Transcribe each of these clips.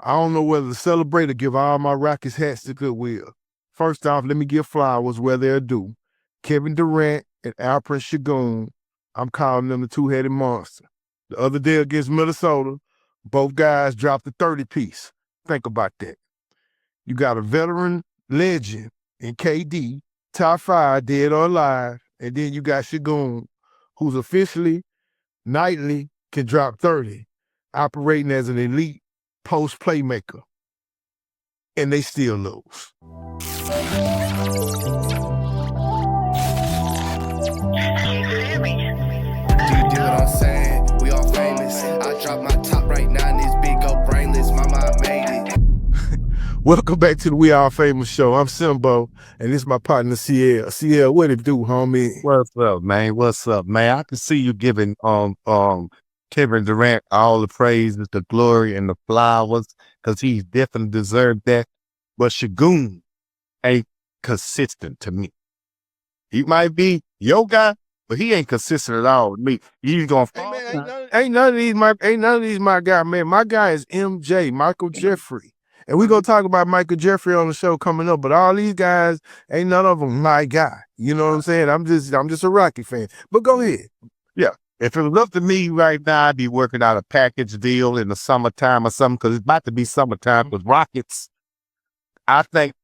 I don't know whether to celebrate or give all my Rockets hats to Goodwill. First off, let me give flowers where they're due. Kevin Durant and Alperen Sengun, I'm calling them the two-headed monster. The other day against Minnesota, both guys dropped a 30-piece. Think about that. You got a veteran legend in KD, top 5, dead or alive, and then you got Sengun, who's officially, nightly, can drop 30, operating as an elite post-playmaker, and they still lose. Do you get what I'm saying? We all famous. I drop my top right now and this big go brainless. Mama, I made it. Welcome back to the We All Famous Show. I'm Simbo, and this is my partner CL. CL, what it do, homie? What's up, man? What's up, man? I can see you giving Kevin Durant all the praises, the glory, and the flowers, because he definitely deserved that. But Sengun ain't consistent to me. He might be your guy, but he ain't consistent at all with me. He's gonna fall. Hey, man, ain't none of these my guy, man. My guy is MJ, Michael Jeffrey. And we're gonna talk about Michael Jeffrey on the show coming up, but all these guys, ain't none of them my guy. You know what I'm saying? I'm just a Rocky fan. But go ahead. Yeah. If it was up to me right now, I'd be working out a package deal in the summertime or something, because it's about to be summertime with Rockets. I think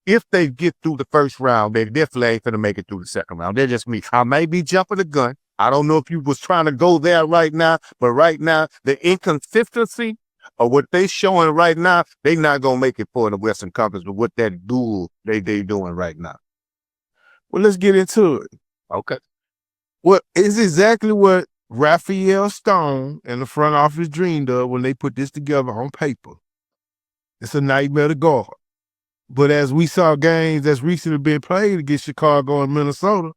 if they get through the first round, they definitely ain't gonna make it through the second round. They're just me. I may be jumping the gun. I don't know if you was trying to go there right now, but right now, the inconsistency of what they showing right now, they not gonna make it for the Western Conference with what that duel they doing right now. Well, let's get into it. Okay. Well, it's exactly what Raphael Stone and the front office dreamed of when they put this together on paper. It's a nightmare to guard. But as we saw games that's recently been played against Chicago and Minnesota,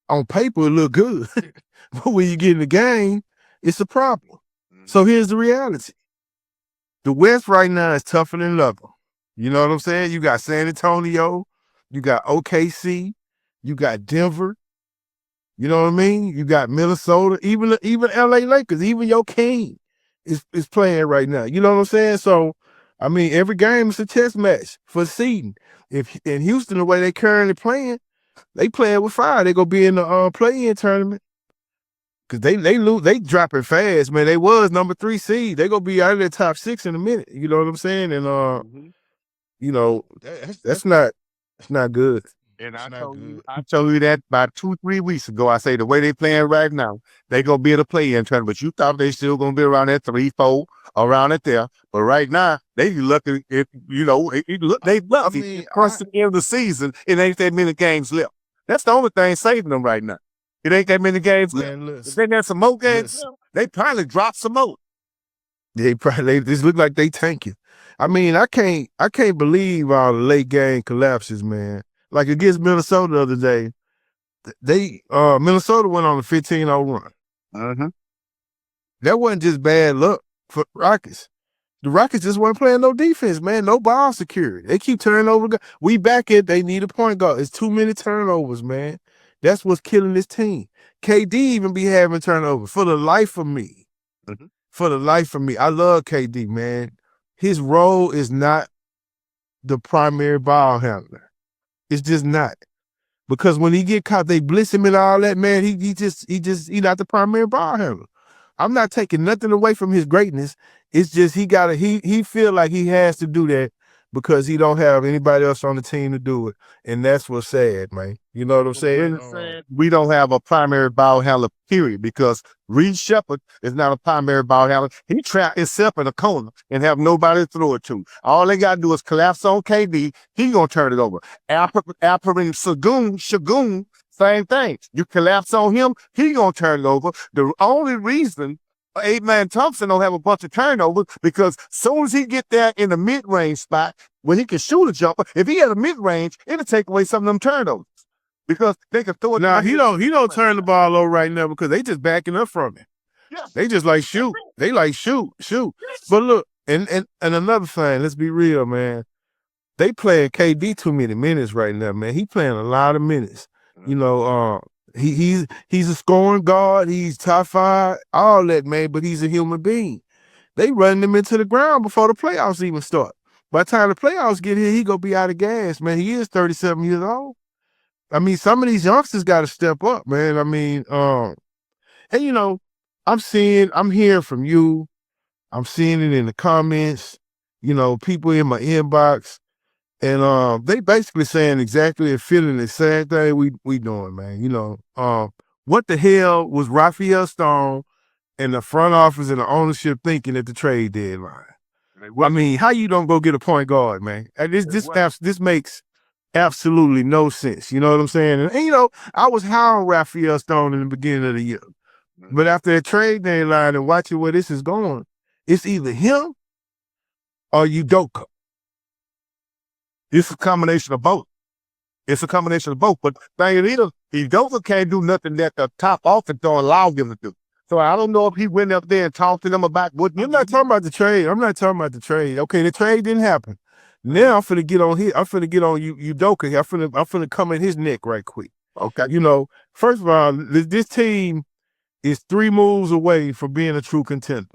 on paper it looked good. But when you get in the game, it's a problem. So here's the reality. The West right now is tougher than leather. You know what I'm saying? You got San Antonio, you got OKC, you got Denver. You know what I mean? You got Minnesota, even LA Lakers, even your king is playing right now. You know what I'm saying? So, I mean, every game is a test match for seeding. If in Houston, the way they currently playing, they playing with fire. They gonna be in the play-in tournament. Cause they lose, they dropping fast, man. They was number 3 seed. They gonna be out of their top 6 in a minute. You know what I'm saying? And you know, that's not good. And I told you that about 2-3 weeks ago. I say the way they playing right now, they gonna be able to play in tournament. But you thought they still gonna be around that 3-4, around it there. But right now, they lucky if they lucky across the end of the season. It ain't that many games left. That's the only thing saving them right now. It ain't that many games left. If they had some more games left, they probably drop some more. They just look like they tanking. I mean, I can't believe all the late game collapses, man. Like against Minnesota the other day, Minnesota went on a 15-0 run. That wasn't just bad luck for Rockets. The Rockets just weren't playing no defense, man. No ball security. They keep turning over. We back it. They need a point guard. It's too many turnovers, man. That's what's killing this team. KD even be having turnovers. For the life of me. For the life of me. I love KD, man. His role is not the primary ball handler. It's just not. Because when he get caught, they blitz him and all that, man. He not the primary ball handler. I'm not taking nothing away from his greatness. It's just he feel like he has to do that because he don't have anybody else on the team to do it. And that's what's sad, man. You know what I'm saying? We don't have a primary ball handler, period, because Reed Shepard is not a primary ball handler. He trapped himself in a corner and have nobody to throw it to. All they got to do is collapse on KD. He going to turn it over. Alperen Sengun, same thing. You collapse on him, he going to turn it over. The only reason 8-man Thompson don't have a bunch of turnovers because soon as he get there in the mid-range spot where he can shoot a jumper, if he had a mid-range, it'll take away some of them turnovers because they can throw it. Nah, he don't turn the ball over right now because they just backing up from him. They just like shoot. They like shoot. But look, and another thing, let's be real, man. They playing KD too many minutes right now, man. He playing a lot of minutes. You know, he's a scoring guard. He's top 5, all that, man. But he's a human being. They running him into the ground before the playoffs even start. By the time the playoffs get here, he gonna be out of gas, man. He is 37 years old. I mean, some of these youngsters got to step up, man. I mean, and you know, I'm hearing from you. I'm seeing it in the comments. You know, people in my inbox, and they basically saying exactly and feeling the same thing we doing, man. You know, what the hell was Raphael Stone and the front office and the ownership thinking at the trade deadline? I mean, how you don't go get a point guard, man? And this makes absolutely no sense. You know what I'm saying? And you know, I was high on Raphael Stone in the beginning of the year. But after that trade deadline and watching where this is going, it's either him or Udoka. It's a combination of both. It's a combination of both. But thing is, Udoka can't do nothing that the top offense don't allow him to do. So I don't know if he went up there and talked to them about what. I'm not talking about the trade. I'm not talking about the trade. Okay, the trade didn't happen. Now I'm finna get on here. I'm finna get on Udoka here. I'm finna come in his neck right quick. Okay. You know, first of all, this team is 3 moves away from being a true contender.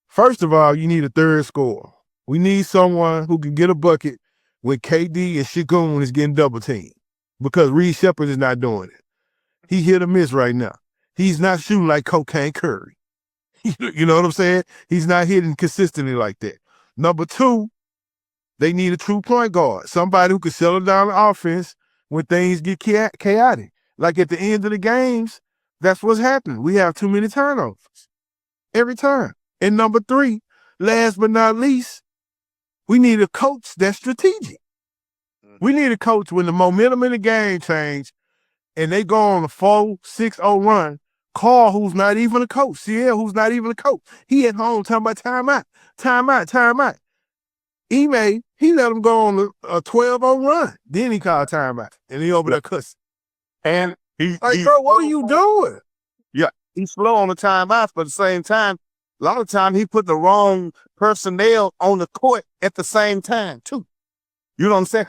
First of all, you need a third scorer. We need someone who can get a bucket when KD and Sengun is getting double teamed, because Reed Shepard is not doing it. He hit or miss right now. He's not shooting like Cocaine Curry. You know what I'm saying? He's not hitting consistently like that. Number 2, they need a true point guard, somebody who can settle down the offense when things get chaotic. Like at the end of the games, that's what's happening. We have too many turnovers every time. And number 3, last but not least, we need a coach that's strategic. We need a coach when the momentum in the game change and they go on a 4-6-0 run, Carl, who's not even a coach, CL, who's not even a coach, he at home talking about timeout. He let him go on a 12-0 run. Then he called timeout, and he over there cussing. And bro, what are you doing? Yeah, he's slow on the timeouts, but at the same time, a lot of times he put the wrong personnel on the court at the same time, too. You know what I'm saying?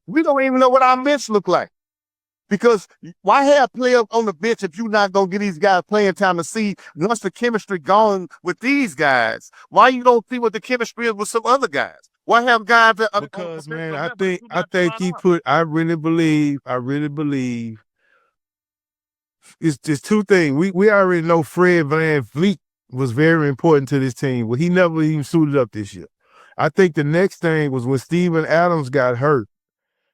We don't even know what our bench look like. Because why have players on the bench if you're not going to get these guys playing time to see once the chemistry gone with these guys? Why you don't see what the chemistry is with some other guys? Why have guys that because man, I think he put. I really believe. It's just 2 things. We already know Fred VanVleet was very important to this team. Well, he never even suited up this year. I think the next thing was when Steven Adams got hurt.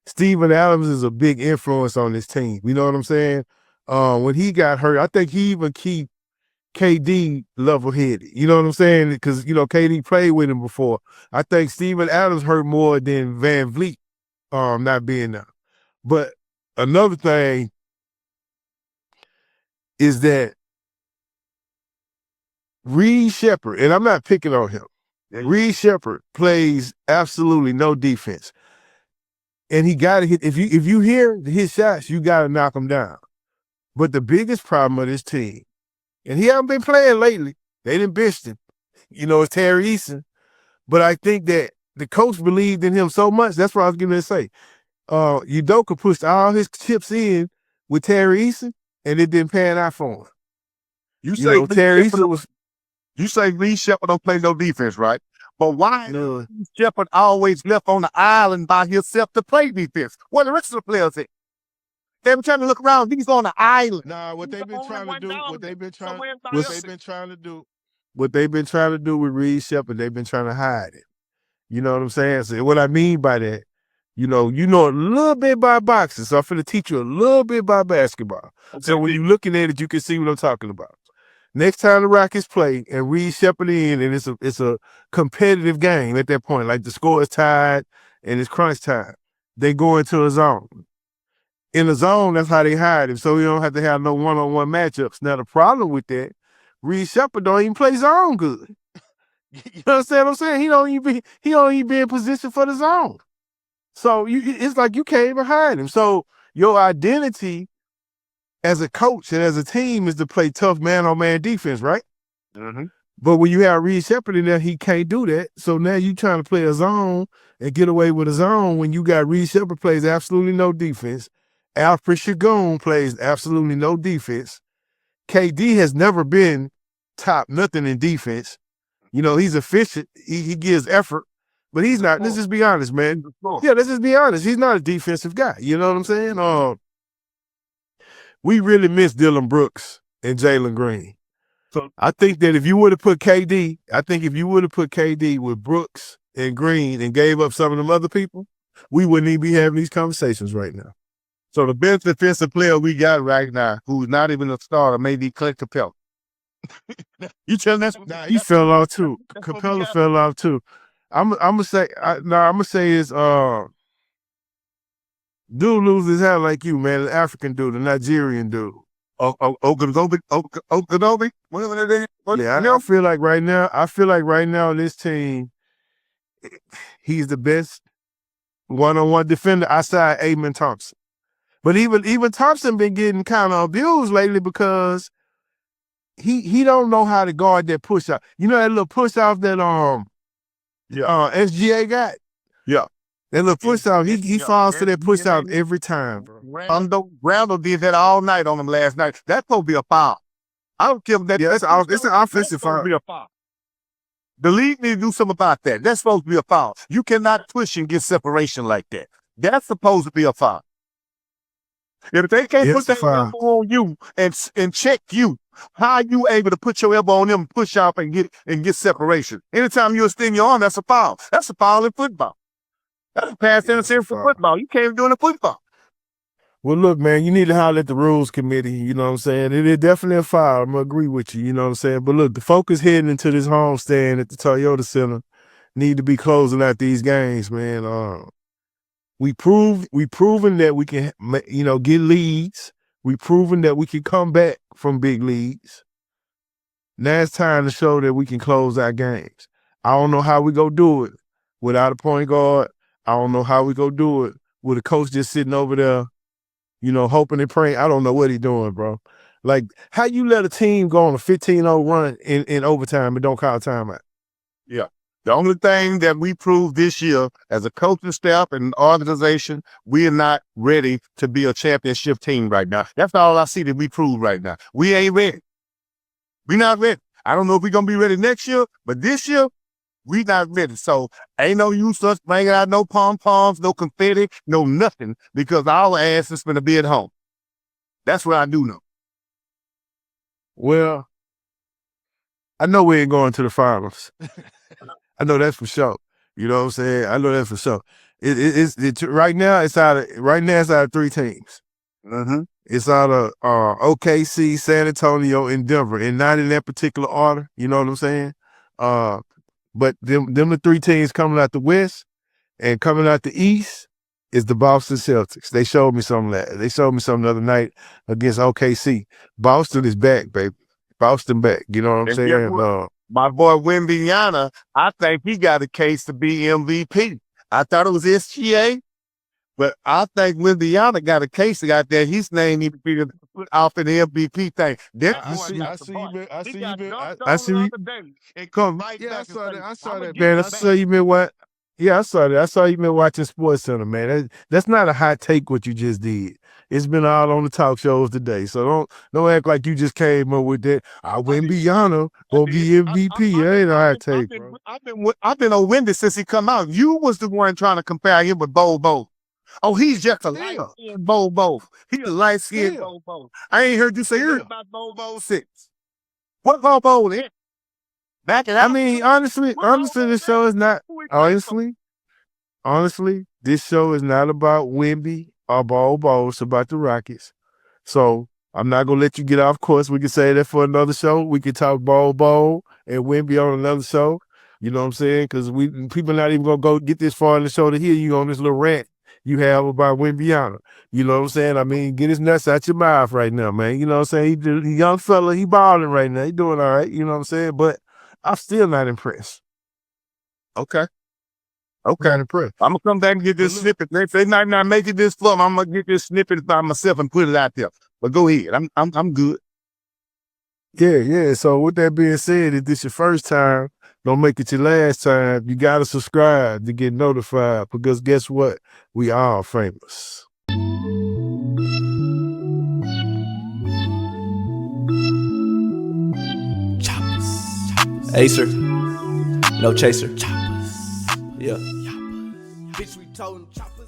Steven Adams is a big influence on this team. You know what I'm saying? When he got hurt, I think he even keep KD level-headed. You know what I'm saying? Because, you know, KD played with him before. I think Steven Adams hurt more than VanVleet not being there. But another thing is that Reed Shepard, and I'm not picking on him, Reed Shepard plays absolutely no defense. And he got to hit, if you hear his shots, you got to knock him down. But the biggest problem of this team, and he hasn't been playing lately, they didn't bench him. You know, it's Terry Eason. But I think that the coach believed in him so much, that's what I was going to say. Udoka pushed all his chips in with Terry Eason, and it didn't pan out for him. You say Terry Eason was. You say Lee Shepard don't play no defense, right? But why Lee Shepard always left on the island by himself to play defense? Where the rest of the players at? They were trying to look around. He's on the island. Nah, what they've been trying to do with Reed Shepard, they've been trying to hide it. You know what I'm saying? So what I mean by that, you know a little bit about boxing. So I'm finna teach you a little bit about basketball. Okay. So when you're looking at it, you can see what I'm talking about. Next time the Rockets play and Reed Shepard in, and it's a competitive game at that point, like the score is tied and it's crunch time, they go into a zone. In the zone, that's how they hide him, so you don't have to have no one-on-one matchups. Now the problem with that, Reed Shepard don't even play zone good. You understand what I'm saying? He don't even be in position for the zone. So it's like you can't even hide him. So your identity as a coach and as a team is to play tough man-on-man defense, right? Mm-hmm. But when you have Reed Shepard in there, he can't do that. So now you trying to play a zone and get away with a zone when you got Reed Shepard plays absolutely no defense. Alfred Sengun plays absolutely no defense. KD has never been top nothing in defense. He's efficient. He gives effort, but he's not. Let's just be honest, man. Yeah, let's just be honest. He's not a defensive guy. You know what I'm saying? We really miss Dylan Brooks and Jalen Green. So I think that if you would have put KD, with Brooks and Green and gave up some of them other people, we wouldn't even be having these conversations right now. So the best defensive player we got right now, who's not even a starter, may be Clint Capella. You telling us? Nah, he fell off too. Capella fell off too. I'm gonna say is dude loses his hair like you, man. The African dude, the Nigerian dude. Okonobi? Whatever that is. Yeah, I feel like right now this team, he's the best one-on-one defender outside Amen Thompson. But even Thompson been getting kind of abused lately because he don't know how to guard that push off. You know that little push off that SGA got? Yeah. That little push off, he falls to that push off every time, bro. Randall did that all night on him last night. That's supposed to be a foul. I don't care if that. Yeah, it's an offensive foul. The league need to do something about that. That's supposed to be a foul. You cannot push and get separation like that. That's supposed to be a foul. If they can't put their elbow on you and check you, how are you able to put your elbow on them, push off and get separation? Anytime you extend your arm, that's a foul. That's a foul in football. That's a pass interference for football. You can't even do it in football. Well, look, man, you need to holler at the rules committee, you know what I'm saying? It is definitely a foul. I'm going to agree with you, you know what I'm saying? But look, the focus heading into this homestand at the Toyota Center need to be closing out these games, man. We proven that we can, get leads. We proven that we can come back from big leads. Now it's time to show that we can close our games. I don't know how we go do it without a point guard. I don't know how we go do it with a coach just sitting over there, hoping and praying. I don't know what he's doing, bro. Like, how you let a team go on a 15-0 run in overtime and don't call timeout? Yeah. The only thing that we proved this year as a coaching staff and organization, we are not ready to be a championship team right now. That's all I see that we prove right now. We ain't ready. We not ready. I don't know if we're going to be ready next year, but this year, we not ready. So ain't no use us bringing out no pom-poms, no confetti, no nothing, because our ass is going to be at home. That's what I do know. Well, I know we ain't going to the finals. I know that's for sure. You know what I'm saying? I know that's for sure. Right now it's out of three teams. Mm-hmm. It's out of OKC, San Antonio, and Denver, and not in that particular order. You know what I'm saying? But them the three teams coming out the West and coming out the East is the Boston Celtics. They showed me something the other night against OKC. Boston is back, baby. Boston back. You know what I'm saying? My boy Wembyana, I think he got a case to be MVP. I thought it was SGA, but I think Wembyana got a case out there. His name need to be put off in the MVP thing. I see. It come right Yeah, back. I saw that, man. I saw you been what? Yeah, I saw that. I saw you been watching Sports Center, man. That's not a hot take what you just did. It's been all on the talk shows today. So don't act like you just came up with that. Wembyana gonna be MVP. It ain't a hot take, bro. I've been on Wendy since he come out. You was the one trying to compare him with Bo. Oh, he's just a light-skinned Bo. He's a light-skinned Bo. I ain't heard you say anything about Bo 6. What Bo is? Back it up. I mean, honestly, this show is not. Honestly, this show is not about Wemby or Bo. It's about the Rockets. So I'm not gonna let you get off course. We can say that for another show. We can talk Bo and Wemby on another show. You know what I'm saying? Because people not even gonna go get this far in the show to hear you on this little rant you have about Wembyana. You know what I'm saying? I mean, get his nuts out your mouth right now, man. You know what I'm saying? He young fella, he balling right now. He doing all right. You know what I'm saying? But I'm still not impressed. Okay. Not impressed. I'm gonna come back and get this snippet. They might not make it this far. I'm gonna get this snippet by myself and put it out there. But go ahead. I'm good. Yeah. So with that being said, if this your first time, don't make it your last time. You gotta subscribe to get notified because guess what? We all famous. Acer. No chaser. Yeah. Bitch, we toting choppers.